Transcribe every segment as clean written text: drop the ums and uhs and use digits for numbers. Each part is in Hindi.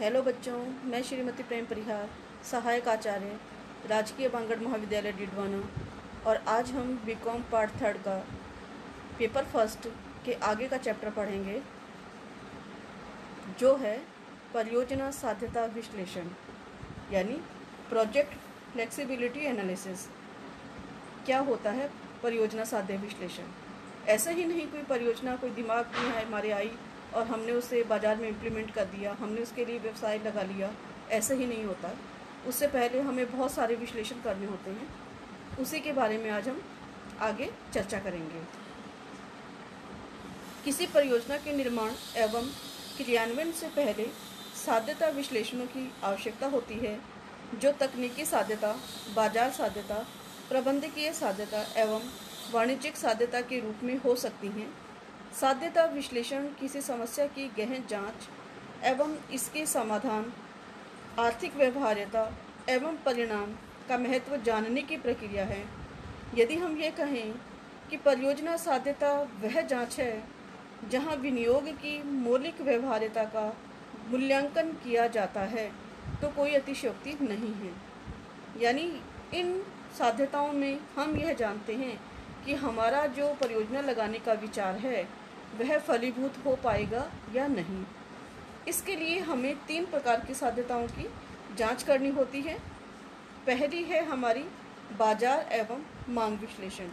हेलो बच्चों, मैं श्रीमती प्रेम परिहार, सहायक आचार्य, राजकीय बांगड़ महाविद्यालय डिडवाना। और आज हम बीकॉम पार्ट 3 का पेपर फर्स्ट के आगे का चैप्टर पढ़ेंगे, जो है परियोजना साध्यता विश्लेषण, यानी प्रोजेक्ट फ्लेक्सिबिलिटी एनालिसिस। क्या होता है परियोजना साध्य विश्लेषण? ऐसा ही नहीं कोई परियोजना कोई दिमाग में हमारे आई और हमने उसे बाज़ार में इम्प्लीमेंट कर दिया, हमने उसके लिए व्यवसाय लगा लिया, ऐसा ही नहीं होता। उससे पहले हमें बहुत सारे विश्लेषण करने होते हैं। उसी के बारे में आज हम आगे चर्चा करेंगे। किसी परियोजना के निर्माण एवं क्रियान्वयन से पहले साध्यता विश्लेषणों की आवश्यकता होती है, जो तकनीकी साध्यता, बाजार साध्यता, प्रबंधकीय साध्यता एवं वाणिज्यिक साध्यता के रूप में हो सकती हैं। साध्यता विश्लेषण किसी समस्या की गहन जांच एवं इसके समाधान, आर्थिक व्यवहार्यता एवं परिणाम का महत्व जानने की प्रक्रिया है। यदि हम ये कहें कि परियोजना साध्यता वह जांच है जहां विनियोग की मौलिक व्यवहार्यता का मूल्यांकन किया जाता है, तो कोई अतिशयोक्ति नहीं है। यानी इन साध्यताओं में हम यह जानते हैं कि हमारा जो परियोजना लगाने का विचार है वह फलीभूत हो पाएगा या नहीं। इसके लिए हमें 3 प्रकार की साध्यताओं की जांच करनी होती है। पहली है हमारी बाजार एवं मांग विश्लेषण।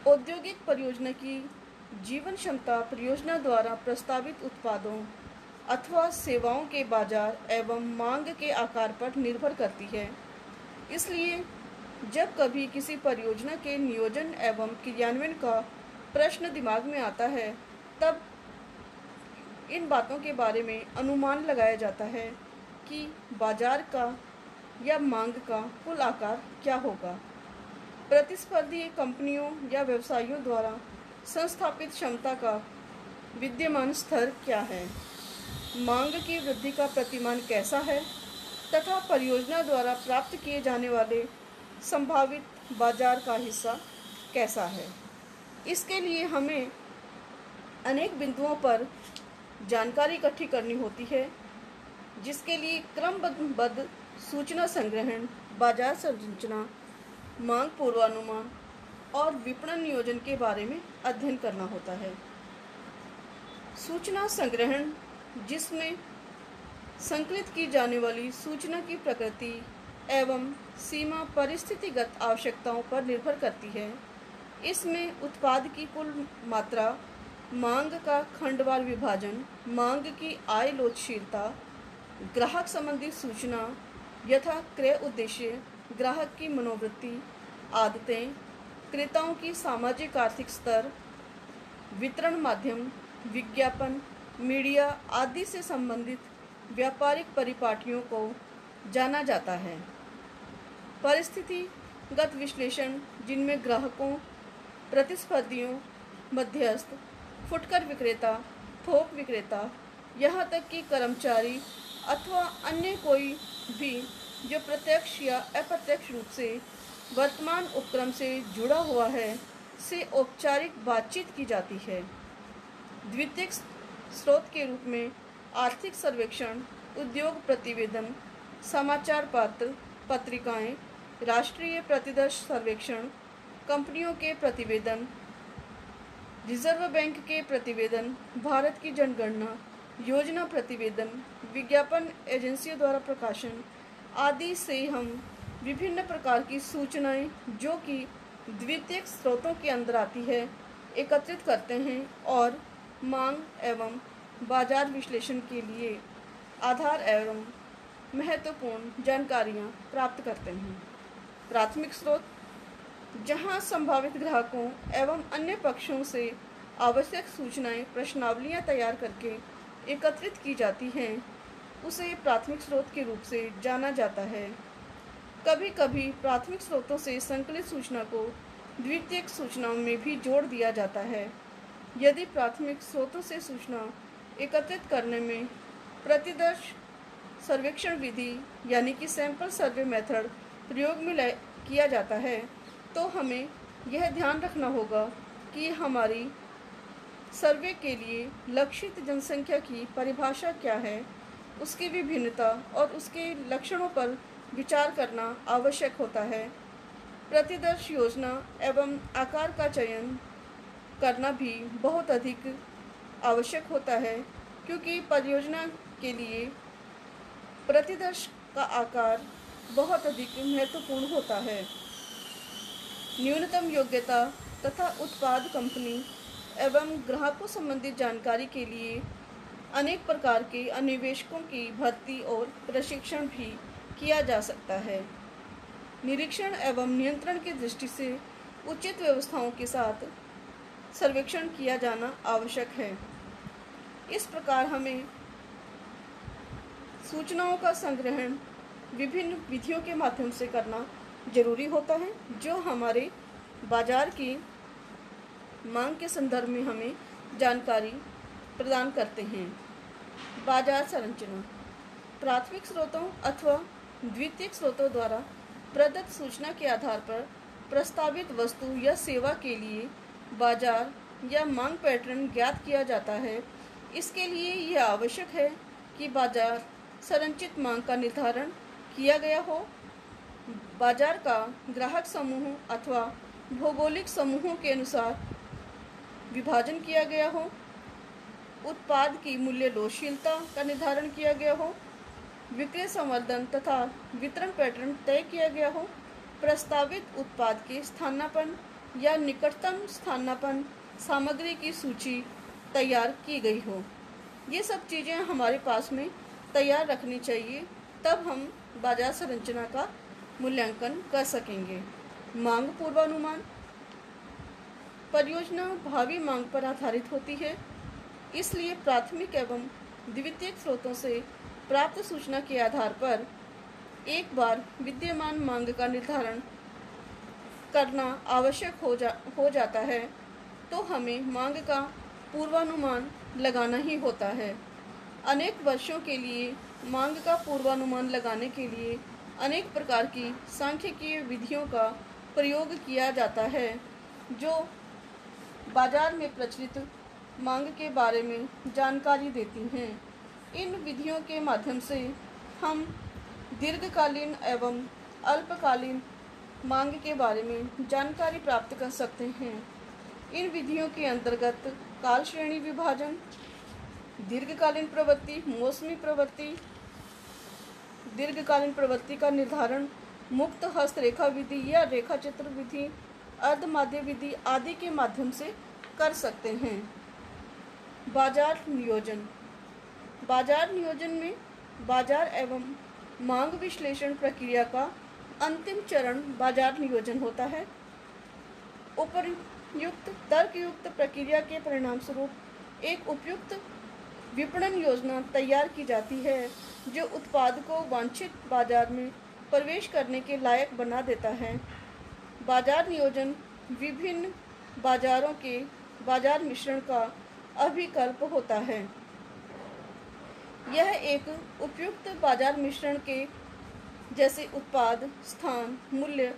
औद्योगिक परियोजना की जीवन क्षमता परियोजना द्वारा प्रस्तावित उत्पादों अथवा सेवाओं के बाजार एवं मांग के आकार पर निर्भर करती है। इसलिए जब कभी किसी परियोजना के नियोजन एवं क्रियान्वयन का प्रश्न दिमाग में आता है, तब इन बातों के बारे में अनुमान लगाया जाता है कि बाजार का या मांग का कुल आकार क्या होगा, प्रतिस्पर्धी कंपनियों या व्यवसायियों द्वारा संस्थापित क्षमता का विद्यमान स्तर क्या है, मांग की वृद्धि का प्रतिमान कैसा है तथा परियोजना द्वारा प्राप्त किए जाने वाले संभावित बाजार का हिस्सा कैसा है। इसके लिए हमें अनेक बिंदुओं पर जानकारी इकट्ठी करनी होती है, जिसके लिए क्रमबद्ध सूचना संग्रहण, बाजार संरचना, मांग पूर्वानुमान और विपणन नियोजन के बारे में अध्ययन करना होता है। सूचना संग्रहण, जिसमें संकलित की जाने वाली सूचना की प्रकृति एवं सीमा परिस्थितिगत आवश्यकताओं पर निर्भर करती है। इसमें उत्पाद की कुल मात्रा, मांग का खंडवार विभाजन, मांग की आयलोचशीलता, ग्राहक संबंधी सूचना यथा क्रय उद्देश्य, ग्राहक की मनोवृत्ति, आदतें, क्रेताओं की सामाजिक आर्थिक स्तर, वितरण माध्यम, विज्ञापन, मीडिया आदि से संबंधित व्यापारिक परिपाटियों को जाना जाता है। परिस्थितिगत विश्लेषण, जिनमें ग्राहकों, प्रतिस्पर्धियों, मध्यस्थ, फुटकर विक्रेता, थोक विक्रेता, यहाँ तक कि कर्मचारी अथवा अन्य कोई भी जो प्रत्यक्ष या अप्रत्यक्ष रूप से वर्तमान उपक्रम से जुड़ा हुआ है, से औपचारिक बातचीत की जाती है। द्वितीयक स्रोत के रूप में आर्थिक सर्वेक्षण, उद्योग प्रतिवेदन, समाचार पत्र, पत्रिकाएं, राष्ट्रीय प्रतिदर्श सर्वेक्षण, कंपनियों के प्रतिवेदन, रिजर्व बैंक के प्रतिवेदन, भारत की जनगणना, योजना प्रतिवेदन, विज्ञापन एजेंसियों द्वारा प्रकाशन आदि से हम विभिन्न प्रकार की सूचनाएं, जो कि द्वितीयक स्रोतों के अंदर आती है, एकत्रित करते हैं और मांग एवं बाजार विश्लेषण के लिए आधार एवं महत्वपूर्ण जानकारियां प्राप्त करते हैं। प्राथमिक स्रोत, जहां संभावित ग्राहकों एवं अन्य पक्षों से आवश्यक सूचनाएं प्रश्नावलियां तैयार करके एकत्रित की जाती हैं, उसे प्राथमिक स्रोत के रूप से जाना जाता है। कभी कभी प्राथमिक स्रोतों से संकलित सूचना को द्वितीयक सूचनाओं में भी जोड़ दिया जाता है। यदि प्राथमिक स्रोतों से सूचना एकत्रित करने में प्रतिदर्श सर्वेक्षण विधि यानी कि सैंपल सर्वे मेथड प्रयोग में किया जाता है, तो हमें यह ध्यान रखना होगा कि हमारी सर्वे के लिए लक्षित जनसंख्या की परिभाषा क्या है उसकी विभिन्नता और उसके लक्षणों पर विचार करना आवश्यक होता है। प्रतिदर्श योजना एवं आकार का चयन करना भी बहुत अधिक आवश्यक होता है, क्योंकि परियोजना के लिए प्रतिदर्श का आकार बहुत अधिक महत्वपूर्ण होता है। न्यूनतम योग्यता तथा उत्पाद कंपनी एवं ग्राहकों संबंधित जानकारी के लिए अनेक प्रकार के अन्वेषकों की भर्ती और प्रशिक्षण भी किया जा सकता है। निरीक्षण एवं नियंत्रण की दृष्टि से उचित व्यवस्थाओं के साथ सर्वेक्षण किया जाना आवश्यक है। इस प्रकार हमें सूचनाओं का संग्रहण विभिन्न विधियों के माध्यम से करना जरूरी होता है, जो हमारे बाजार की मांग के संदर्भ में हमें जानकारी प्रदान करते हैं। बाजार संरचना प्राथमिक स्रोतों अथवा द्वितीयक स्रोतों द्वारा प्रदत्त सूचना के आधार पर प्रस्तावित वस्तु या सेवा के लिए बाजार या मांग पैटर्न ज्ञात किया जाता है। इसके लिए यह आवश्यक है कि बाजार संरचित मांग का निर्धारण किया गया हो, बाजार का ग्राहक समूह अथवा भौगोलिक समूहों के अनुसार विभाजन किया गया हो, उत्पाद की मूल्यलोचशीलता का निर्धारण किया गया हो, विक्रय संवर्धन तथा वितरण पैटर्न तय किया गया हो, प्रस्तावित उत्पाद के स्थानापन्न या निकटतम स्थानापन्न सामग्री की सूची तैयार की गई हो। ये सब चीज़ें हमारे पास में तैयार रखनी चाहिए, तब हम बाजार संरचना का मूल्यांकन कर सकेंगे। मांग पूर्वानुमान परियोजना भावी मांग पर आधारित होती है, इसलिए प्राथमिक एवं द्वितीयक स्रोतों से प्राप्त सूचना के आधार पर एक बार विद्यमान मांग का निर्धारण करना आवश्यक हो जाता है, तो हमें मांग का पूर्वानुमान लगाना ही होता है। अनेक वर्षों के लिए मांग का पूर्वानुमान लगाने के लिए अनेक प्रकार की सांख्यिकीय विधियों का प्रयोग किया जाता है, जो बाजार में प्रचलित मांग के बारे में जानकारी देती हैं। इन विधियों के माध्यम से हम दीर्घकालीन एवं अल्पकालीन मांग के बारे में जानकारी प्राप्त कर सकते हैं। इन विधियों के अंतर्गत काल श्रेणी विभाजन, दीर्घकालीन प्रवृत्ति, मौसमी प्रवृत्ति, दीर्घकालीन प्रवृत्ति का निर्धारण मुक्त हस्त रेखा विधि या रेखा चित्र विधि, अर्धमाध्य विधि आदि के माध्यम से कर सकते हैं। बाजार नियोजन बाजार नियोजन में बाजार एवं मांग विश्लेषण प्रक्रिया का अंतिम चरण बाजार नियोजन होता है। उपयुक्त तर्कयुक्त प्रक्रिया के परिणाम स्वरूप एक उपयुक्त विपणन योजना तैयार की जाती है, जो उत्पाद को वांछित बाजार में प्रवेश करने के लायक बना देता है। बाजार नियोजन विभिन्न बाजारों के बाजार मिश्रण का अभिकल्प होता है। यह एक उपयुक्त बाजार मिश्रण के जैसे उत्पाद, स्थान, मूल्य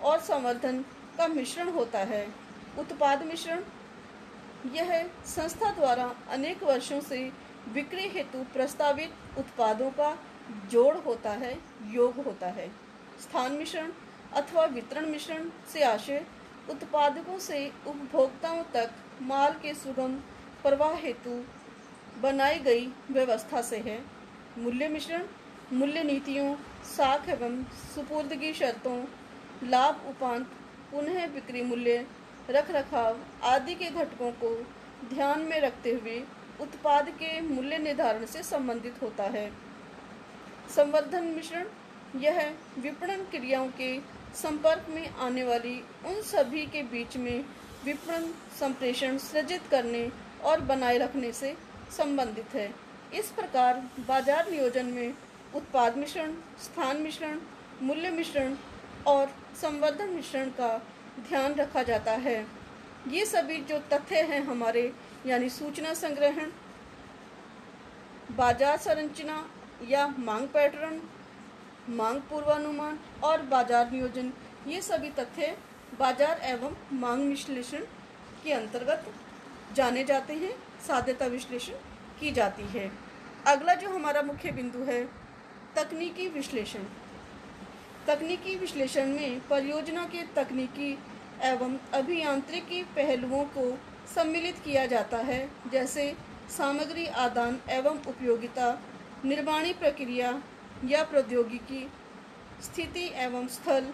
और संवर्धन का मिश्रण होता है। उत्पाद मिश्रण यह संस्था द्वारा अनेक वर्षों से बिक्री हेतु प्रस्तावित उत्पादों का जोड़ होता है, योग होता है। स्थान मिश्रण अथवा वितरण मिश्रण से आशय उत्पादकों से उपभोक्ताओं तक माल के सुगम प्रवाह हेतु बनाई गई व्यवस्था से है। मूल्य मिश्रण मूल्य नीतियों, साख एवं सुपुर्दगी शर्तों, लाभ उपांत, पुनः बिक्री मूल्य, रख रखाव आदि के घटकों को ध्यान में रखते हुए उत्पाद के मूल्य निर्धारण से संबंधित होता है। संवर्धन मिश्रण यह विपणन क्रियाओं के संपर्क में आने वाली उन सभी के बीच में विपणन संप्रेषण सृजित करने और बनाए रखने से संबंधित है। इस प्रकार बाजार नियोजन में उत्पाद मिश्रण, स्थान मिश्रण, मूल्य मिश्रण और संवर्धन मिश्रण का ध्यान रखा जाता है। ये सभी जो तथ्य हैं हमारे, यानी सूचना संग्रहण, बाजार संरचना या मांग पैटर्न, मांग पूर्वानुमान और बाजार नियोजन, ये सभी तथ्य बाजार एवं मांग विश्लेषण के अंतर्गत जाने जाते हैं, साध्यता विश्लेषण की जाती है। अगला जो हमारा मुख्य बिंदु है, तकनीकी विश्लेषण। तकनीकी विश्लेषण में परियोजना के तकनीकी एवं अभियांत्रिकी पहलुओं को सम्मिलित किया जाता है, जैसे सामग्री आदान एवं उपयोगिता, निर्माणी प्रक्रिया या प्रौद्योगिकी, स्थिति एवं स्थल,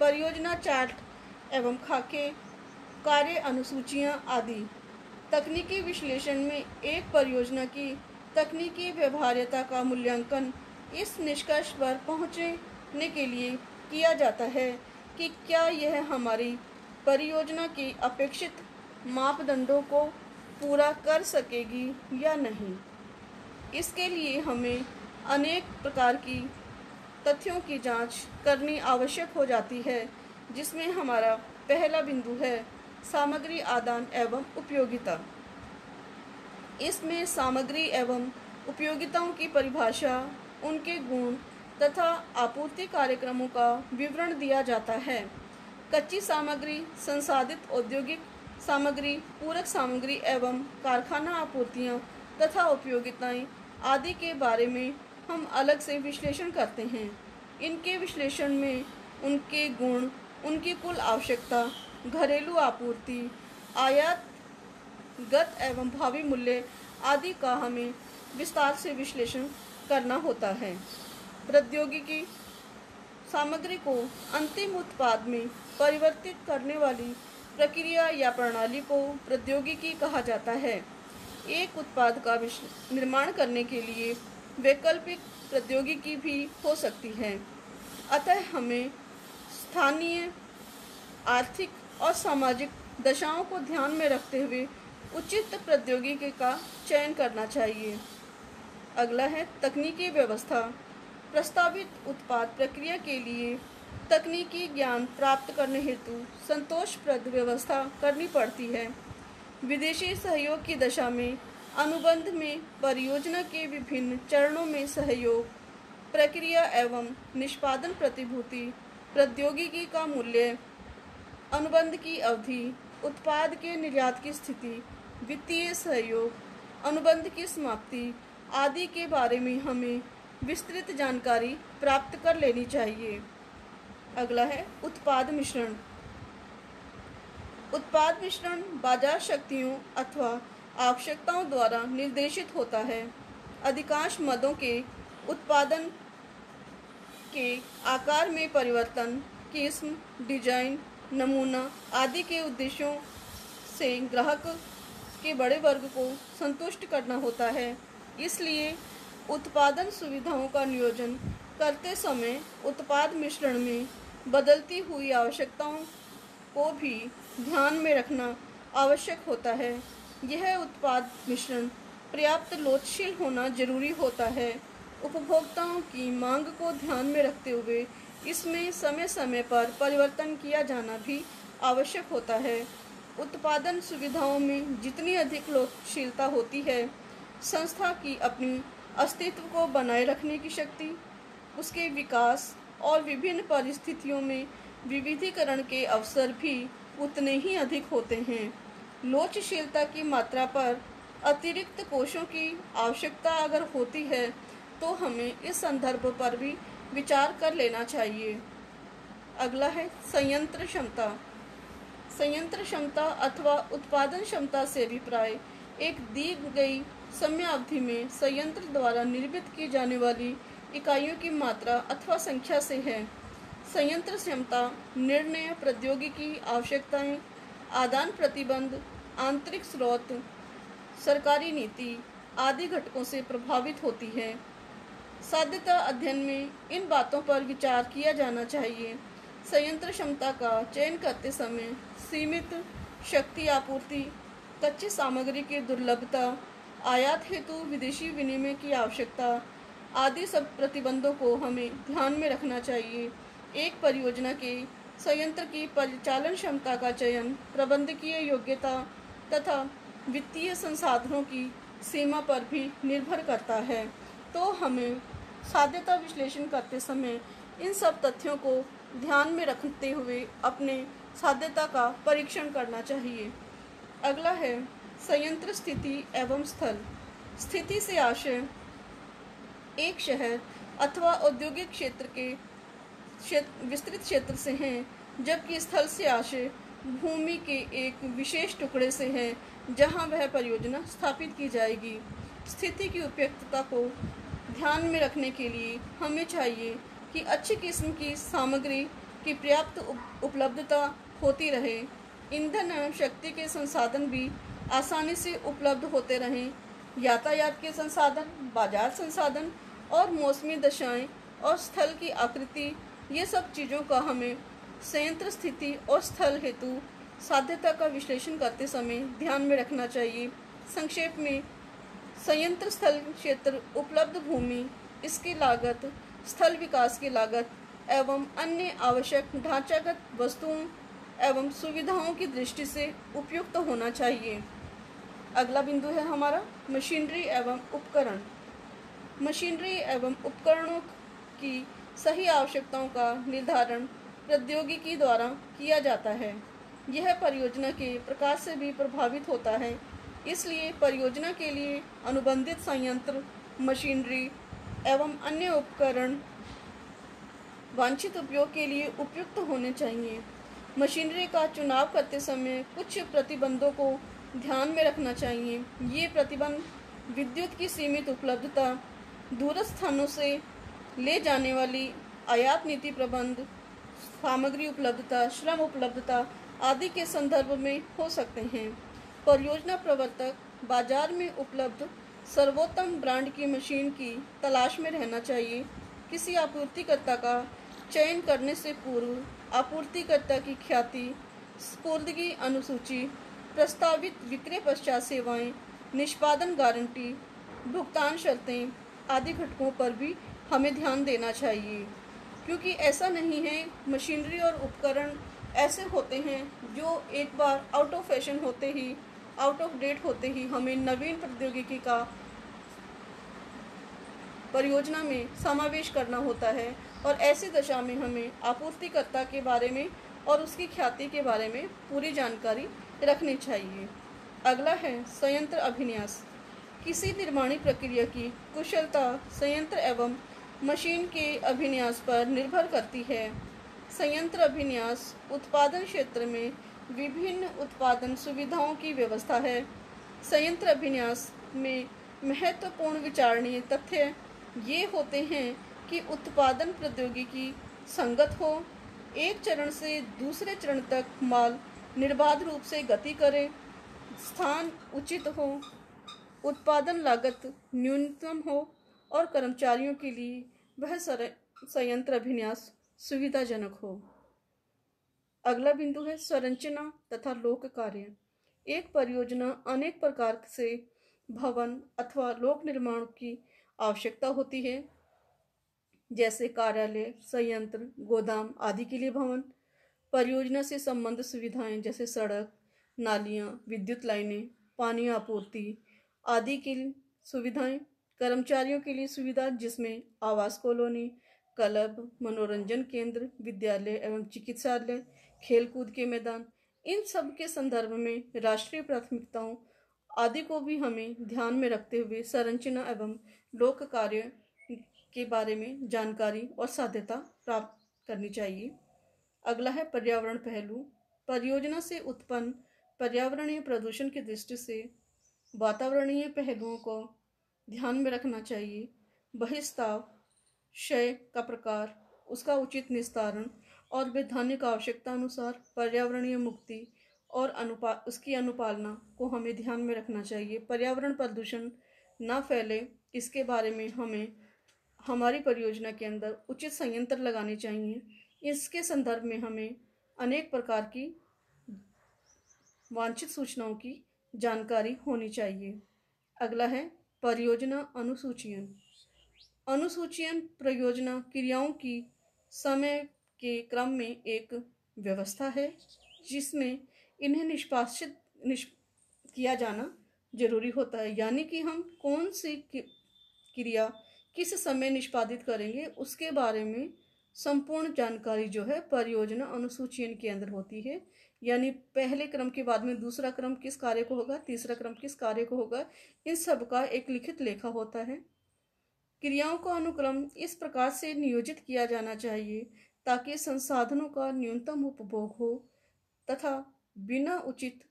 परियोजना चार्ट एवं खाके, कार्य अनुसूचियाँ आदि। तकनीकी विश्लेषण में एक परियोजना की तकनीकी व्यवहार्यता का मूल्यांकन इस निष्कर्ष पर पहुंचने के लिए किया जाता है कि क्या यह हमारी परियोजना की अपेक्षित मापदंडों को पूरा कर सकेगी या नहीं। इसके लिए हमें अनेक प्रकार की तथ्यों की जांच करनी आवश्यक हो जाती है, जिसमें हमारा पहला बिंदु है सामग्री आदान एवं उपयोगिता। इसमें सामग्री एवं उपयोगिताओं की परिभाषा, उनके गुण तथा आपूर्ति कार्यक्रमों का विवरण दिया जाता है। कच्ची सामग्री, संसाधित औद्योगिक सामग्री, पूरक सामग्री एवं कारखाना आपूर्तियाँ तथा उपयोगिताएं आदि के बारे में हम अलग से विश्लेषण करते हैं। इनके विश्लेषण में उनके गुण, उनकी कुल आवश्यकता, घरेलू आपूर्ति, आयातगत एवं भावी मूल्य आदि का हमें विस्तार से विश्लेषण करना होता है। प्रौद्योगिकी, सामग्री को अंतिम उत्पाद में परिवर्तित करने वाली प्रक्रिया या प्रणाली को प्रौद्योगिकी कहा जाता है। एक उत्पाद का निर्माण करने के लिए वैकल्पिक प्रौद्योगिकी भी हो सकती है। अतः हमें स्थानीय, आर्थिक और सामाजिक दशाओं को ध्यान में रखते हुए उचित प्रौद्योगिकी का चयन करना चाहिए। अगला है तकनीकी व्यवस्था। प्रस्तावित उत्पाद प्रक्रिया के लिए तकनीकी ज्ञान प्राप्त करने हेतु संतोषप्रद व्यवस्था करनी पड़ती है। विदेशी सहयोग की दशा में अनुबंध में परियोजना के विभिन्न चरणों में सहयोग, प्रक्रिया एवं निष्पादन प्रतिभूति, प्रौद्योगिकी का मूल्य, अनुबंध की अवधि, उत्पाद के निर्यात की स्थिति, वित्तीय सहयोग, अनुबंध की समाप्ति आदि के बारे में हमें विस्तृत जानकारी प्राप्त कर लेनी चाहिए। अगला है उत्पाद मिश्रण। उत्पाद मिश्रण बाजार शक्तियों अथवा आवश्यकताओं द्वारा निर्देशित होता है। अधिकांश मदों के उत्पादन के आकार में परिवर्तन, किस्म, डिजाइन, नमूना आदि के उद्देश्यों से ग्राहक के बड़े वर्ग को संतुष्ट करना होता है। इसलिए उत्पादन सुविधाओं का नियोजन करते समय उत्पाद मिश्रण में बदलती हुई आवश्यकताओं को भी ध्यान में रखना आवश्यक होता है। यह उत्पाद मिश्रण पर्याप्त लोचशील होना जरूरी होता है। उपभोक्ताओं की मांग को ध्यान में रखते हुए इसमें समय समय पर परिवर्तन किया जाना भी आवश्यक होता है। उत्पादन सुविधाओं में जितनी अधिक लोचशीलता होती है, संस्था की अपनी अस्तित्व को बनाए रखने की शक्ति, उसके विकास और विभिन्न परिस्थितियों में विविधीकरण के अवसर भी उतने ही अधिक होते हैं। लोचशीलता की मात्रा पर अतिरिक्त कोषों की आवश्यकता अगर होती है तो हमें इस संदर्भ पर भी विचार कर लेना चाहिए। अगला है संयंत्र क्षमता। संयंत्र क्षमता अथवा उत्पादन क्षमता से अभिप्राय एक दी गई समयावधि में संयंत्र द्वारा निर्मित की जाने वाली इकाइयों की मात्रा अथवा संख्या से है। संयंत्र क्षमता निर्णय, प्रौद्योगिकी आवश्यकताएं, आदान प्रतिबंध, आंतरिक स्रोत, सरकारी नीति आदि घटकों से प्रभावित होती है। साध्यता अध्ययन में इन बातों पर विचार किया जाना चाहिए। संयंत्र क्षमता का चयन करते समय सीमित शक्ति आपूर्ति, कच्ची सामग्री की दुर्लभता, आयात हेतु विदेशी विनिमय की आवश्यकता आदि सब प्रतिबंधों को हमें ध्यान में रखना चाहिए। एक परियोजना के संयंत्र की परिचालन क्षमता का चयन प्रबंधकीय योग्यता तथा वित्तीय संसाधनों की सीमा पर भी निर्भर करता है। तो हमें साध्यता विश्लेषण करते समय इन सब तथ्यों को ध्यान में रखते हुए अपने साध्यता का परीक्षण करना चाहिए। अगला है संयंत्र स्थिति एवं स्थल। स्थिति से आशय एक शहर अथवा औद्योगिक क्षेत्र के विस्तृत क्षेत्र से हैं, जबकि स्थल से आशय भूमि के एक विशेष टुकड़े से है जहां वह परियोजना स्थापित की जाएगी। स्थिति की उपयुक्तता को ध्यान में रखने के लिए हमें चाहिए कि अच्छी किस्म की सामग्री की पर्याप्त उपलब्धता होती रहे, ईंधन एवं शक्ति के संसाधन भी आसानी से उपलब्ध होते रहें, यातायात के संसाधन, बाजार संसाधन और मौसमी दशाएं और स्थल की आकृति, ये सब चीज़ों का हमें संयंत्र स्थिति और स्थल हेतु साध्यता का विश्लेषण करते समय ध्यान में रखना चाहिए। संक्षेप में, संयंत्र स्थल क्षेत्र, उपलब्ध भूमि, इसकी लागत, स्थल विकास की लागत एवं अन्य आवश्यक ढांचागत वस्तुओं एवं सुविधाओं की दृष्टि से उपयुक्त होना चाहिए। अगला बिंदु है हमारा मशीनरी एवं उपकरण। मशीनरी एवं उपकरणों की सही आवश्यकताओं का निर्धारण प्रौद्योगिकी द्वारा किया जाता है। यह परियोजना के प्रकार से भी प्रभावित होता है, इसलिए परियोजना के लिए अनुबंधित संयंत्र, मशीनरी एवं अन्य उपकरण वांछित उपयोग के लिए उपयुक्त होने चाहिए। मशीनरी का चुनाव करते समय कुछ प्रतिबंधों को ध्यान में रखना चाहिए। ये प्रतिबंध विद्युत की सीमित उपलब्धता, दूरस्थ स्थानों से ले जाने वाली आयात नीति प्रबंध, सामग्री उपलब्धता, श्रम उपलब्धता आदि के संदर्भ में हो सकते हैं। परियोजना प्रवर्तक बाजार में उपलब्ध सर्वोत्तम ब्रांड की मशीन की तलाश में रहना चाहिए। किसी आपूर्तिकर्ता का चयन करने से पूर्व आपूर्तिकर्ता की ख्याति, स्पूर्दगी अनुसूची, प्रस्तावित विक्रय पश्चात सेवाएं, निष्पादन गारंटी, भुगतान शर्तें आदि घटकों पर भी हमें ध्यान देना चाहिए, क्योंकि ऐसा नहीं है, मशीनरी और उपकरण ऐसे होते हैं जो एक बार आउट ऑफ फैशन होते ही, आउट ऑफ डेट होते ही हमें नवीन प्रौद्योगिकी का परियोजना में समावेश करना होता है, और ऐसी दशा में हमें आपूर्तिकर्ता के बारे में और उसकी ख्याति के बारे में पूरी जानकारी रखनी चाहिए। अगला है संयंत्र अभिन्यास। किसी निर्माणी प्रक्रिया की कुशलता संयंत्र एवं मशीन के अभिन्यास पर निर्भर करती है। संयंत्र अभिन्यास उत्पादन क्षेत्र में विभिन्न उत्पादन सुविधाओं की व्यवस्था है। संयंत्र अभिन्यास में महत्वपूर्ण विचारणीय तथ्य ये होते हैं कि उत्पादन प्रौद्योगिकी संगत हो, एक चरण से दूसरे चरण तक माल निर्बाध रूप से गति करे, स्थान उचित हो, उत्पादन लागत न्यूनतम हो और कर्मचारियों के लिए वह संयंत्र अभिन्यास सुविधाजनक हो। अगला बिंदु है संरचना तथा लोक कार्य। एक परियोजना अनेक प्रकार से भवन अथवा लोक निर्माण की आवश्यकता होती है, जैसे कार्यालय, संयंत्र, गोदाम आदि के लिए भवन, परियोजना से संबंधित सुविधाएं जैसे सड़क, नालियां, विद्युत लाइनें, पानी आपूर्ति आदि की सुविधाएं, कर्मचारियों के लिए सुविधा जिसमें आवास कॉलोनी, क्लब, मनोरंजन केंद्र, विद्यालय एवं चिकित्सालय, खेलकूद के मैदान, इन सब के संदर्भ में राष्ट्रीय प्राथमिकताओं आदि को भी हमें ध्यान में रखते हुए संरचना एवं लोक कार्य के बारे में जानकारी और साध्यता प्राप्त करनी चाहिए। अगला है पर्यावरण पहलू। परियोजना से उत्पन्न पर्यावरणीय प्रदूषण की दृष्टि से वातावरणीय पहलुओं को ध्यान में रखना चाहिए। बहिस्ताव, क्षय का प्रकार, उसका उचित निस्तारण और वैधानिक आवश्यकता अनुसार पर्यावरणीय मुक्ति और उसकी अनुपालना को हमें ध्यान में रखना चाहिए। पर्यावरण प्रदूषण ना फैले, इसके बारे में हमें हमारी परियोजना के अंदर उचित संयंत्र लगाने चाहिए। इसके संदर्भ में हमें अनेक प्रकार की वांछित सूचनाओं की जानकारी होनी चाहिए। अगला है परियोजना अनुसूचीयन। अनुसूचीयन परियोजना क्रियाओं की समय के क्रम में एक व्यवस्था है जिसमें इन्हें किया जाना जरूरी होता है, यानी कि हम कौन सी क्रिया किस समय निष्पादित करेंगे उसके बारे में संपूर्ण जानकारी जो है परियोजना अनुसूचीयन के अंदर होती है। यानी पहले क्रम के बाद में दूसरा क्रम किस कार्य को होगा, तीसरा क्रम किस कार्य को होगा, इन सब का एक लिखित लेखा होता है। क्रियाओं का अनुक्रम इस प्रकार से नियोजित किया जाना चाहिए ताकि संसाधनों का न्यूनतम उपभोग हो तथा बिना उचित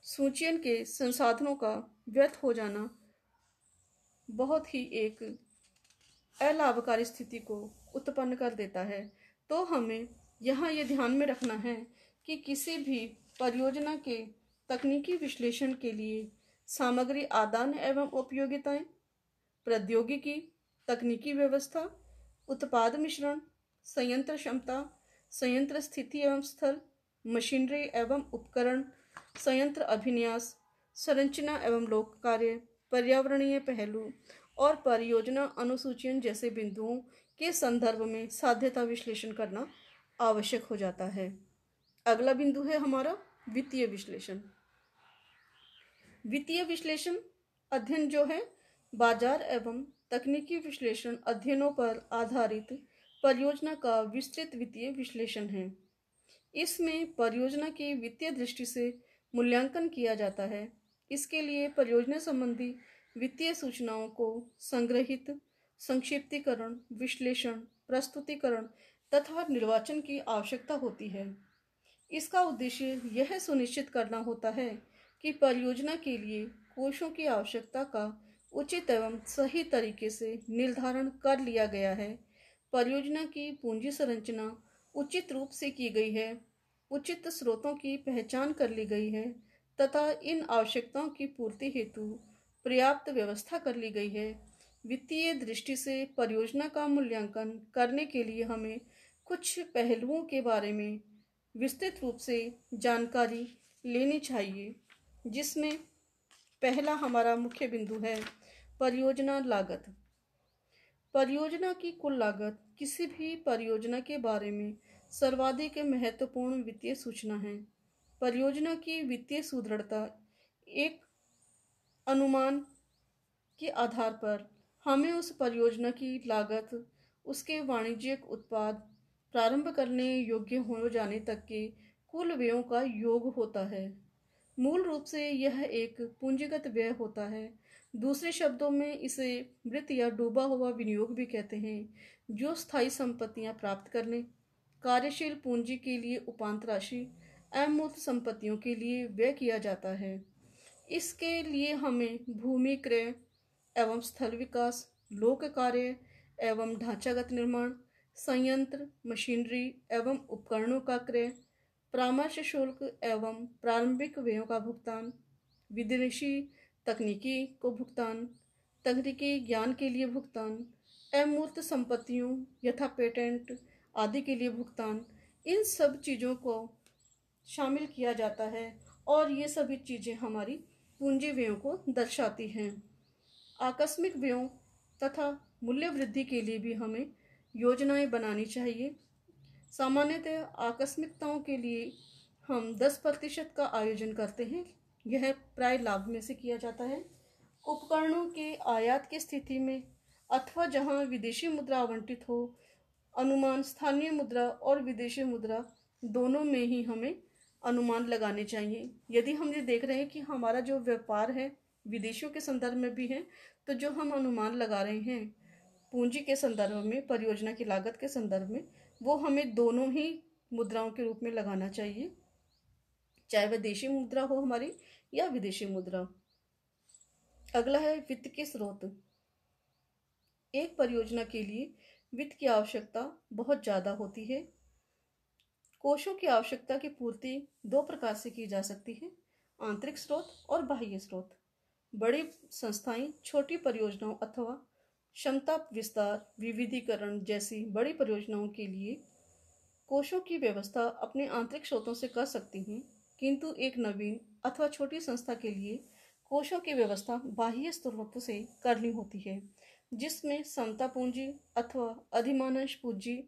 सूचयन के संसाधनों का व्यर्थ हो जाना बहुत ही एक अलाभकारी स्थिति को उत्पन्न कर देता है। तो हमें यहाँ ये ध्यान में रखना है कि किसी भी परियोजना के तकनीकी विश्लेषण के लिए सामग्री आदान एवं उपयोगिताएं, प्रौद्योगिकी, तकनीकी व्यवस्था, उत्पाद मिश्रण, संयंत्र क्षमता, संयंत्र स्थिति एवं स्थल, मशीनरी एवं उपकरण, संयंत्र अभिन्यास, संरचना एवं लोक कार्य, पर्यावरणीय पहलू और परियोजना अनुसूचन जैसे बिंदुओं के संदर्भ में साध्यता विश्लेषण करना आवश्यक हो जाता है। अगला बिंदु है हमारा वित्तीय विश्लेषण। वित्तीय विश्लेषण अध्ययन जो है बाजार एवं तकनीकी विश्लेषण अध्ययनों पर आधारित परियोजना का विस्तृत वित्तीय विश्लेषण है। इसमें परियोजना की वित्तीय दृष्टि से मूल्यांकन किया जाता है। इसके लिए परियोजना संबंधी वित्तीय सूचनाओं को संग्रहित, संक्षिप्तीकरण, विश्लेषण, प्रस्तुतिकरण तथा निर्वाचन की आवश्यकता होती है। इसका उद्देश्य यह सुनिश्चित करना होता है कि परियोजना के लिए कोषों की आवश्यकता का उचित एवं सही तरीके से निर्धारण कर लिया गया है, परियोजना की पूंजी संरचना उचित रूप से की गई है, उचित स्रोतों की पहचान कर ली गई है तथा इन आवश्यकताओं की पूर्ति हेतु पर्याप्त व्यवस्था कर ली गई है। वित्तीय दृष्टि से परियोजना का मूल्यांकन करने के लिए हमें कुछ पहलुओं के बारे में विस्तृत रूप से जानकारी लेनी चाहिए, जिसमें पहला हमारा मुख्य बिंदु है परियोजना लागत। परियोजना की कुल लागत किसी भी परियोजना के बारे में सर्वाधिक महत्वपूर्ण वित्तीय सूचना है। परियोजना की वित्तीय सुदृढ़ता एक अनुमान के आधार पर हमें उस परियोजना की लागत उसके वाणिज्यिक उत्पाद प्रारंभ करने योग्य हो जाने तक के कुल व्ययों का योग होता है। मूल रूप से यह एक पूंजीगत व्यय होता है। दूसरे शब्दों में इसे मृत या डूबा हुआ विनियोग भी कहते हैं, जो स्थायी संपत्तियां प्राप्त करने, कार्यशील पूंजी के लिए उपांत राशि, अमूर्त संपत्तियों के लिए व्यय किया जाता है। इसके लिए हमें भूमि क्रय एवं स्थल विकास, लोक कार्य एवं ढांचागत निर्माण, संयंत्र, मशीनरी एवं उपकरणों का क्रय, परामर्श शुल्क एवं प्रारंभिक व्ययों का भुगतान, विदेशी तकनीकी को भुगतान, तकनीकी ज्ञान के लिए भुगतान, अमूर्त संपत्तियों यथा पेटेंट आदि के लिए भुगतान, इन सब चीज़ों को शामिल किया जाता है और ये सभी चीज़ें हमारी पूंजी व्ययों को दर्शाती हैं। आकस्मिक व्ययों तथा मूल्य वृद्धि के लिए भी हमें योजनाएं बनानी चाहिए। सामान्यतः आकस्मिकताओं के लिए हम 10% का आयोजन करते हैं। यह प्राय लाभ में से किया जाता है। उपकरणों के आयात की स्थिति में अथवा जहां विदेशी मुद्रा आवंटित हो, अनुमान स्थानीय मुद्रा और विदेशी मुद्रा दोनों में ही हमें अनुमान लगाने चाहिए। यदि हम ये देख रहे हैं कि हमारा जो व्यापार है विदेशियों के संदर्भ में भी है, तो जो हम अनुमान लगा रहे हैं पूंजी के संदर्भ में, परियोजना की लागत के संदर्भ में, वो हमें दोनों ही मुद्राओं के रूप में लगाना चाहिए, चाहे वह देशी मुद्रा हो हमारी या विदेशी मुद्रा। अगला है वित्त के स्रोत। एक परियोजना के लिए वित्त की आवश्यकता बहुत ज़्यादा होती है। कोषों की आवश्यकता की पूर्ति दो प्रकार से की जा सकती है, आंतरिक स्रोत और बाह्य स्रोत। बड़ी संस्थाएं छोटी परियोजनाओं अथवा क्षमता विस्तार, विविधीकरण जैसी बड़ी परियोजनाओं के लिए कोषों की व्यवस्था अपने आंतरिक स्रोतों से कर सकती हैं, किंतु एक नवीन अथवा छोटी संस्था के लिए कोषों की व्यवस्था बाह्य स्रोतों से करनी होती है, जिसमें समता पूंजी अथवा अधिमानंश पूंजी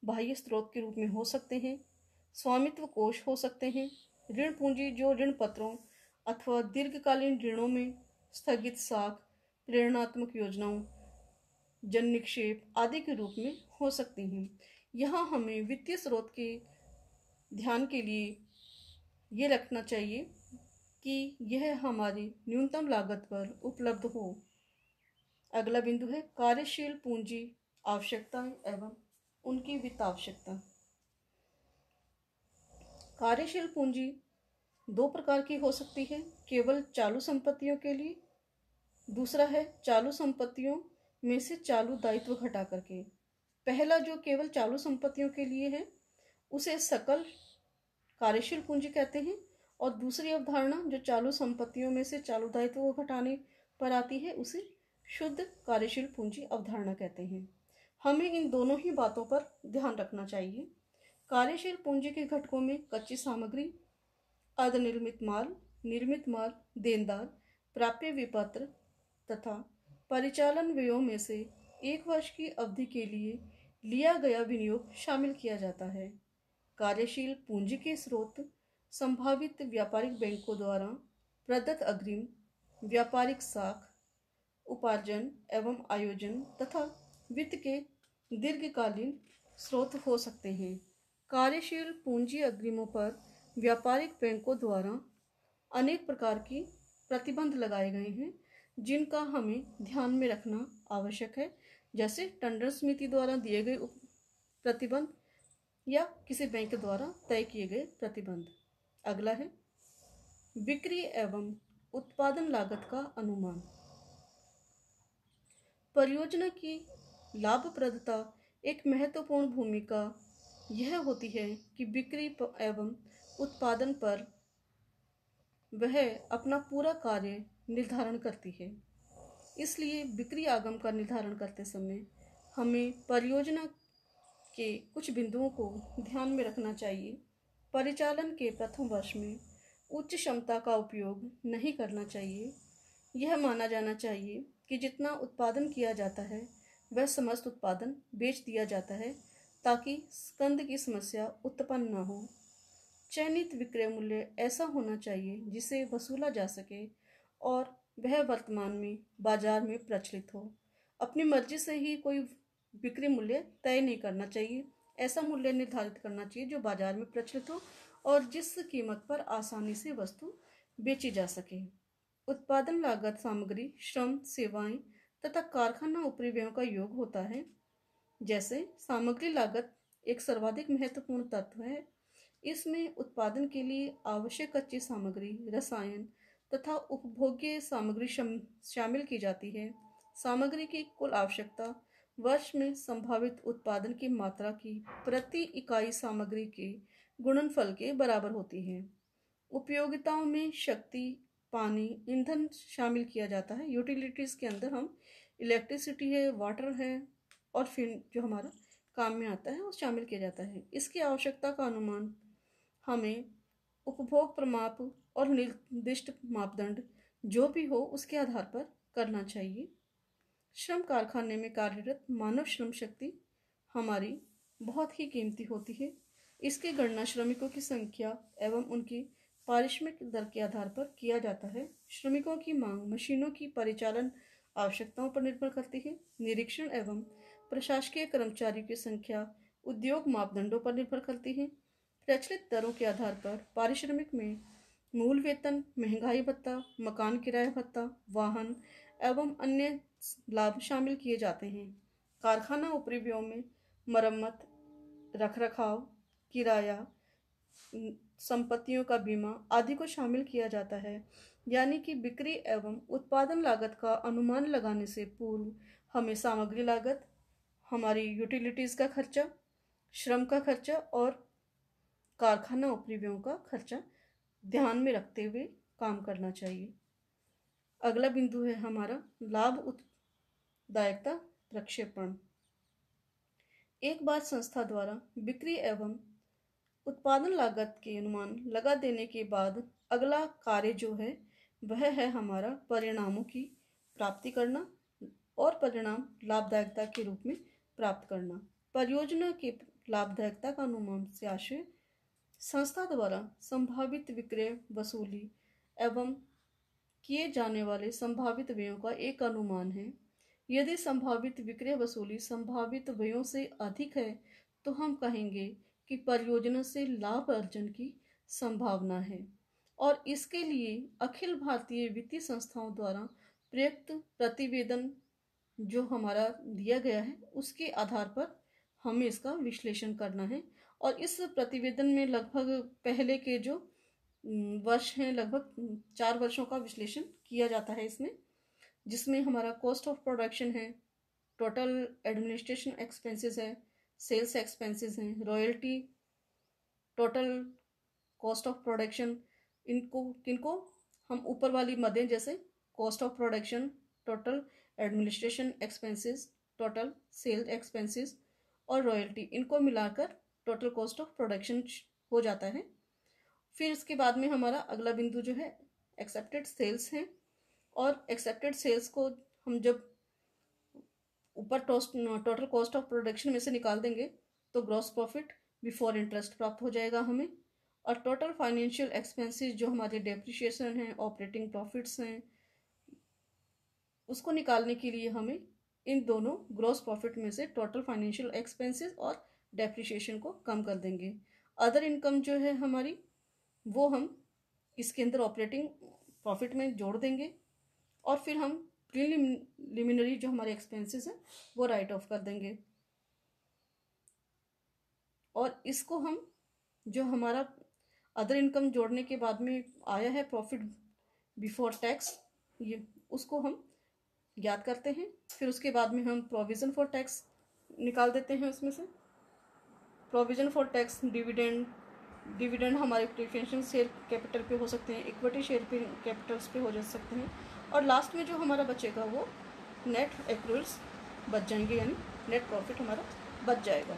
बाह्य स्रोत के रूप में हो सकते हैं, स्वामित्व कोष हो सकते हैं, ऋण पूंजी जो ऋण पत्रों अथवा दीर्घकालीन ऋणों में स्थगित साख, प्रेरणात्मक योजनाओं, जन निक्षेप आदि के रूप में हो सकती हैं। यहाँ हमें वित्तीय स्रोत के ध्यान के लिए ये रखना चाहिए कि यह हमारी न्यूनतम लागत पर उपलब्ध हो। अगला बिंदु है कार्यशील पूंजी आवश्यकताएं एवं उनकी वित्त आवश्यकता। कार्यशील पूंजी दो प्रकार की हो सकती है, केवल चालू संपत्तियों के लिए, दूसरा है चालू संपत्तियों में से चालू दायित्व घटा करके। पहला जो केवल चालू संपत्तियों के लिए है उसे सकल कार्यशील पूंजी कहते हैं, और दूसरी अवधारणा जो चालू संपत्तियों में से चालू दायित्व को घटाने पर आती है उसे शुद्ध कार्यशील पूंजी अवधारणा कहते हैं। हमें इन दोनों ही बातों पर ध्यान रखना चाहिए। कार्यशील पूंजी के घटकों में कच्ची सामग्री, अर्धनिर्मित माल, निर्मित माल, देनदार, प्राप्य विपत्र तथा परिचालन व्ययों में से 1 वर्ष की अवधि के लिए लिया गया विनियोग शामिल किया जाता है। कार्यशील पूंजी के स्रोत संभावित व्यापारिक बैंकों द्वारा प्रदत्त अग्रिम, व्यापारिक साख, उपार्जन एवं आयोजन तथा वित्त के दीर्घकालीन स्रोत हो सकते हैं। कार्यशील पूंजी अग्रिमों पर व्यापारिक बैंकों द्वारा अनेक प्रकार की प्रतिबंध लगाए गए हैं जिनका हमें ध्यान में रखना आवश्यक है, जैसे टंडन समिति द्वारा दिए गए प्रतिबंध या किसी बैंक द्वारा तय किए गए प्रतिबंध। अगला है बिक्री एवं उत्पादन लागत का अनुमान। परियोजना की लाभप्रदता एक महत्वपूर्ण भूमिका यह होती है कि बिक्री एवं उत्पादन पर वह अपना पूरा कार्य निर्धारण करती है। इसलिए बिक्री आगम का निर्धारण करते समय हमें परियोजना के कुछ बिंदुओं को ध्यान में रखना चाहिए। परिचालन के प्रथम वर्ष में उच्च क्षमता का उपयोग नहीं करना चाहिए। यह माना जाना चाहिए कि जितना उत्पादन किया जाता है वह समस्त उत्पादन बेच दिया जाता है ताकि स्कंद की समस्या उत्पन्न न हो। चयनित विक्रय मूल्य ऐसा होना चाहिए जिसे वसूला जा सके और वह वर्तमान में बाजार में प्रचलित हो। अपनी मर्जी से ही कोई बिक्री मूल्य तय नहीं करना चाहिए। ऐसा मूल्य निर्धारित करना चाहिए जो बाजार में प्रचलित हो और जिस कीमत पर आसानी से वस्तु बेची जा सके। उत्पादन लागत सामग्री, श्रम, सेवाएं तथा कारखाना उपरि व्ययों का योग होता है। जैसे सामग्री लागत एक सर्वाधिक महत्वपूर्ण तत्व है। इसमें उत्पादन के लिए आवश्यक कच्ची सामग्री, रसायन तथा उपभोग्य सामग्री शामिल की जाती है। सामग्री की कुल आवश्यकता वर्ष में संभावित उत्पादन की मात्रा की प्रति इकाई सामग्री के गुणनफल के बराबर होती है। उपयोगिताओं में शक्ति, पानी, ईंधन शामिल किया जाता है। यूटिलिटीज़ के अंदर हम इलेक्ट्रिसिटी है, वाटर है और फिर जो हमारा काम में आता है वो शामिल किया जाता है। इसकी आवश्यकता का अनुमान हमें उपभोग प्रमाप और निर्दिष्ट मापदंड जो भी हो उसके आधार पर करना चाहिए। श्रम कारखाने में कार्यरत मानव श्रम शक्ति हमारी बहुत ही कीमती होती है। इसकी गणना श्रमिकों की संख्या एवं उनकी पारिश्रमिक दर के आधार पर किया जाता है। श्रमिकों की मांग मशीनों की परिचालन आवश्यकताओं पर निर्भर करती है। निरीक्षण एवं प्रशासकीय कर्मचारियों की संख्या उद्योग मापदंडों पर निर्भर करती है। प्रचलित दरों के आधार पर पारिश्रमिक में मूल वेतन, महंगाई भत्ता, मकान किराया भत्ता, वाहन एवं अन्य लाभ शामिल किए जाते हैं। कारखाना उपरि व्ययों में मरम्मत, रखरखाव, किराया, संपत्तियों का बीमा आदि को शामिल किया जाता है। यानी कि बिक्री एवं उत्पादन लागत का अनुमान लगाने से पूर्व हमें सामग्री लागत, हमारी यूटिलिटीज़ का खर्चा, श्रम का खर्चा और कारखाना उपरि व्ययों का खर्चा ध्यान में रखते हुए काम करना चाहिए। अगला बिंदु है हमारा लाभ उत्दायकता प्रक्षेपण। एक बार संस्था द्वारा बिक्री एवं उत्पादन लागत के अनुमान लगा देने के बाद अगला कार्य जो है वह है हमारा परिणामों की प्राप्ति करना और परिणाम लाभदायकता के रूप में प्राप्त करना। परियोजना के लाभदायकता का अनुमान से आशय संस्था द्वारा संभावित विक्रय, वसूली एवं किए जाने वाले संभावित व्ययों का एक अनुमान है। यदि संभावित विक्रय वसूली संभावित व्ययों से अधिक है तो हम कहेंगे कि परियोजना से लाभ अर्जन की संभावना है और इसके लिए अखिल भारतीय वित्तीय संस्थाओं द्वारा प्रयुक्त प्रतिवेदन जो हमारा दिया गया है उसके आधार पर हमें इसका विश्लेषण करना है। और इस प्रतिवेदन में लगभग पहले के जो वर्ष हैं, लगभग 4 वर्षों का विश्लेषण किया जाता है इसमें, जिसमें हमारा कॉस्ट ऑफ प्रोडक्शन है, टोटल एडमिनिस्ट्रेशन एक्सपेंसेस है, सेल्स एक्सपेंसेस हैं, royalty, total cost of production, किनको हम ऊपर वाली मदें जैसे cost of production, total administration expenses, total sales expenses और रॉयल्टी, इनको मिलाकर टोटल कॉस्ट ऑफ प्रोडक्शन हो जाता है। फिर इसके बाद में हमारा अगला बिंदु जो है एक्सेप्टेड सेल्स है, और एक्सेप्टेड सेल्स को हम जब ऊपर टोटल कॉस्ट ऑफ प्रोडक्शन में से निकाल देंगे तो ग्रॉस प्रॉफिट बिफोर इंटरेस्ट प्राप्त हो जाएगा हमें। और टोटल फाइनेंशियल एक्सपेंसेस जो हमारे डेप्रिसिएशन हैं, ऑपरेटिंग प्रॉफिट्स हैं, उसको निकालने के लिए हमें इन दोनों ग्रॉस प्रॉफिट में से टोटल फाइनेंशियल एक्सपेंसेस और डेप्रिसिएशन को कम कर देंगे। अदर इनकम जो है हमारी, वो हम इसके अंदर ऑपरेटिंग प्रॉफिट में जोड़ देंगे, और फिर हम प्रीलिमिनरी जो हमारे एक्सपेंसेस हैं वो राइट ऑफ कर देंगे। और इसको हम जो हमारा अदर इनकम जोड़ने के बाद में आया है प्रॉफिट बिफोर टैक्स, ये उसको हम याद करते हैं। फिर उसके बाद में हम प्रोविज़न फॉर टैक्स निकाल देते हैं उसमें से। प्रोविज़न फॉर टैक्स डिविडेंड हमारे प्रेफरेंशियल शेयर कैपिटल पे हो सकते हैं, इक्विटी शेयर पे कैपिटल्स पे हो जा सकते हैं, और लास्ट में जो हमारा बचेगा वो नेट एक्रूल्स बच जाएंगे, यानी नेट प्रॉफिट हमारा बच जाएगा।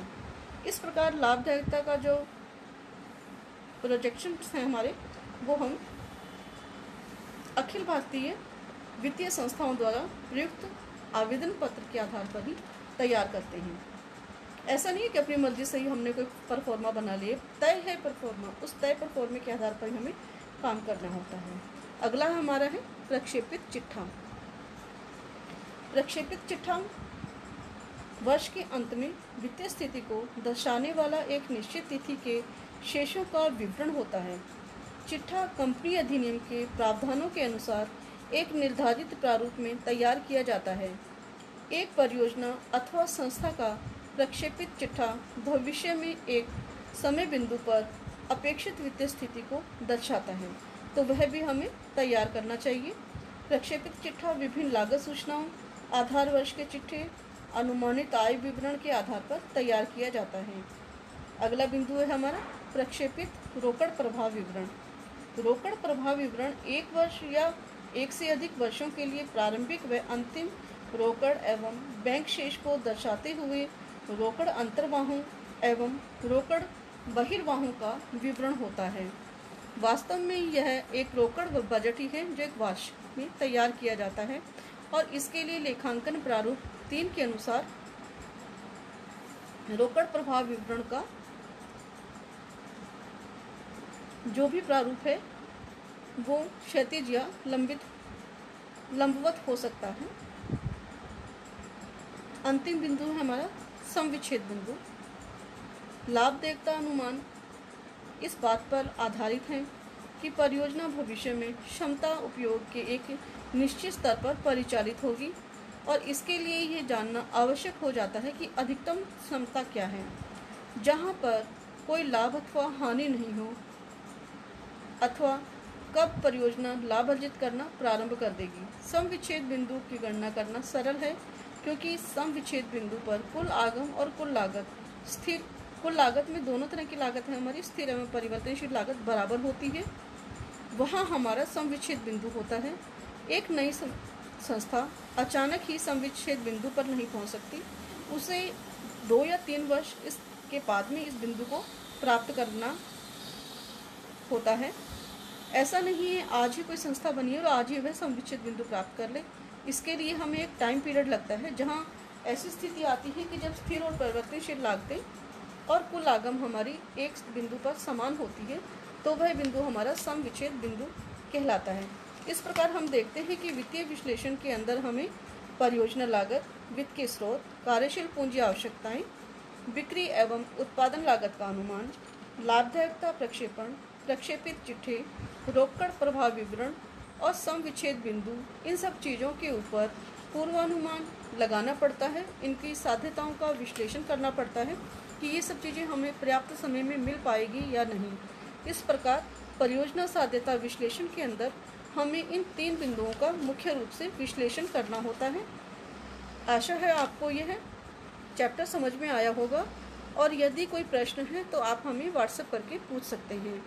इस प्रकार लाभदायकता का जो प्रोजेक्शंस हैं हमारे, वो हम अखिल भारतीय वित्तीय संस्थाओं द्वारा प्रयुक्त आवेदन पत्र के आधार पर ही तैयार करते हैं। ऐसा नहीं है कि अपनी मर्जी से ही हमने कोई परफॉर्मा बना लिए, तय है परफॉर्मा, उस तय परफॉर्मे के आधार पर हमें काम करना होता है। अगला हमारा है प्रक्षेपित चिट्ठा। प्रक्षेपित चिट्ठा वर्ष के अंत में वित्तीय स्थिति को दर्शाने वाला एक निश्चित तिथि के शेषों का विवरण होता है। चिट्ठा कंपनी अधिनियम के प्रावधानों के अनुसार एक निर्धारित प्रारूप में तैयार किया जाता है। एक परियोजना अथवा संस्था का प्रक्षेपित चिट्ठा भविष्य में एक समय बिंदु पर अपेक्षित वित्तीय स्थिति को दर्शाता है, तो वह भी हमें तैयार करना चाहिए। प्रक्षेपित चिट्ठा विभिन्न लागत सूचनाओं, आधार वर्ष के चिट्ठे, अनुमानित आय विवरण के आधार पर तैयार किया जाता है। अगला बिंदु है हमारा प्रक्षेपित रोकड़ प्रभाव विवरण। रोकड़ प्रभाव विवरण एक वर्ष या एक से अधिक वर्षों के लिए प्रारंभिक व अंतिम रोकड़ एवं बैंक शेष को दर्शाते हुए रोकड़ अंतर्वाहों एवं रोकड़ बहिर्वाहों का विवरण होता है। वास्तव में यह एक रोकड़ बजट ही है जो एक वर्ष में तैयार किया जाता है, और इसके लिए लेखांकन प्रारूप 3 के अनुसार रोकड़ प्रभाव विवरण का जो भी प्रारूप है वो क्षैतिज या लंबवत हो सकता है। अंतिम बिंदु है हमारा समविच्छेद बिंदु। लाभदायकता अनुमान इस बात पर आधारित है कि परियोजना भविष्य में क्षमता उपयोग के एक निश्चित स्तर पर परिचालित होगी, और इसके लिए ये जानना आवश्यक हो जाता है कि अधिकतम क्षमता क्या है, जहाँ पर कोई लाभ अथवा हानि नहीं हो, अथवा कब परियोजना लाभ अर्जित करना प्रारंभ कर देगी। समविच्छेद बिंदु की गणना करना सरल है, क्योंकि समविच्छेद बिंदु पर कुल आगम और कुल लागत स्थिर, कुल लागत में दोनों तरह की लागत है हमारी, स्थिर एवं परिवर्तनशील लागत बराबर होती है, वहाँ हमारा समविच्छेद बिंदु होता है। एक नई संस्था अचानक ही समविच्छेद बिंदु पर नहीं पहुँच सकती, उसे 2 या 3 वर्ष इसके बाद में इस बिंदु को प्राप्त करना होता है। ऐसा नहीं है आज ही कोई संस्था बनी है और आज ही वह समविच्छेद बिंदु प्राप्त कर ले। इसके लिए हमें एक टाइम पीरियड लगता है, जहाँ ऐसी स्थिति आती है कि जब स्थिर और परिवर्तनशील लागतें और कुल आगम हमारी एक बिंदु पर समान होती है, तो वह बिंदु हमारा समविच्छेद बिंदु कहलाता है। इस प्रकार हम देखते हैं कि वित्तीय विश्लेषण के अंदर हमें परियोजना लागत, वित्त के स्रोत, कार्यशील पूंजी आवश्यकताएं, बिक्री एवं उत्पादन लागत का अनुमान, लाभदायकता प्रक्षेपण, प्रक्षेपित चिट्ठे, रोकड़ प्रभाव विवरण और समविच्छेद बिंदु, इन सब चीज़ों के ऊपर पूर्वानुमान लगाना पड़ता है, इनकी साध्यताओं का विश्लेषण करना पड़ता है कि ये सब चीज़ें हमें पर्याप्त समय में मिल पाएगी या नहीं। इस प्रकार परियोजना साध्यता विश्लेषण के अंदर हमें इन 3 बिंदुओं का मुख्य रूप से विश्लेषण करना होता है। आशा है आपको यह चैप्टर समझ में आया होगा, और यदि कोई प्रश्न है तो आप हमें व्हाट्सएप करके पूछ सकते हैं।